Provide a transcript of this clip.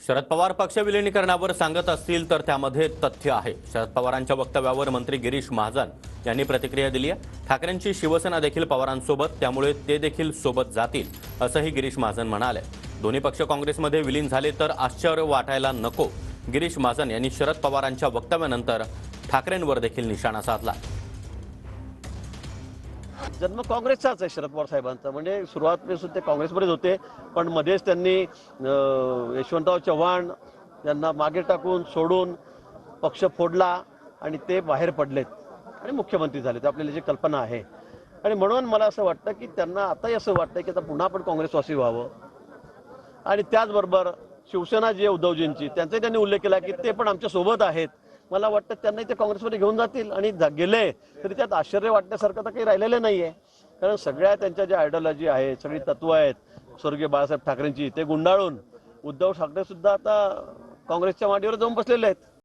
शरद पवार पक्ष विलिनीकरणावर सांगत असतील तर त्यामध्ये तथ्य आहे। शरद पवारांच्या वक्तव्यावर मंत्री गिरीश महाजन यांनी प्रतिक्रिया दिली आहे। ठाकरेंची शिवसेना देखील पवारांसोबत, त्यामुळे ते देखील सोबत जातील असंही गिरीश महाजन म्हणाले। दोन्ही पक्ष काँग्रेसमध्ये विलीन झाले तर आश्चर्य वाटायला नको। गिरीश महाजन यांनी शरद पवारांच्या वक्तव्यानंतर ठाकरेंवर देखील निशाणा साधला। जन्म काँग्रेसचाच आहे शरद पवार साहेबांचा, म्हणजे सुरुवातीपासून ते काँग्रेसमध्येच होते, पण मध्येच त्यांनी यशवंतराव चव्हाण यांना मागे टाकून सोडून पक्ष फोडला आणि ते बाहेर पडलेत आणि मुख्यमंत्री झाले। ते आपल्याला जी कल्पना आहे आणि म्हणून मला असं वाटतं की त्यांना आताही असं वाटतं की आता पुन्हा आपण काँग्रेसवासी व्हावं। आणि त्याचबरोबर शिवसेना जी आहे उद्धवजींची, त्यांचाही त्यांनी उल्लेख केला की ते पण आमच्या सोबत आहेत। मला वाटतं त्यांनाही ते काँग्रेसमध्ये घेऊन जातील आणि गेले तरी त्यात आश्चर्य वाटण्यासारखं तर काही राहिलेलं नाहीये, कारण सगळ्या त्यांच्या ज्या आयडिओलॉजी आहे, सगळी तत्व आहेत स्वर्गीय बाळासाहेब ठाकरेंची, ते गुंडाळून उद्धव ठाकरे सुद्धा आता काँग्रेसच्या मांडीवर जाऊन बसलेले आहेत।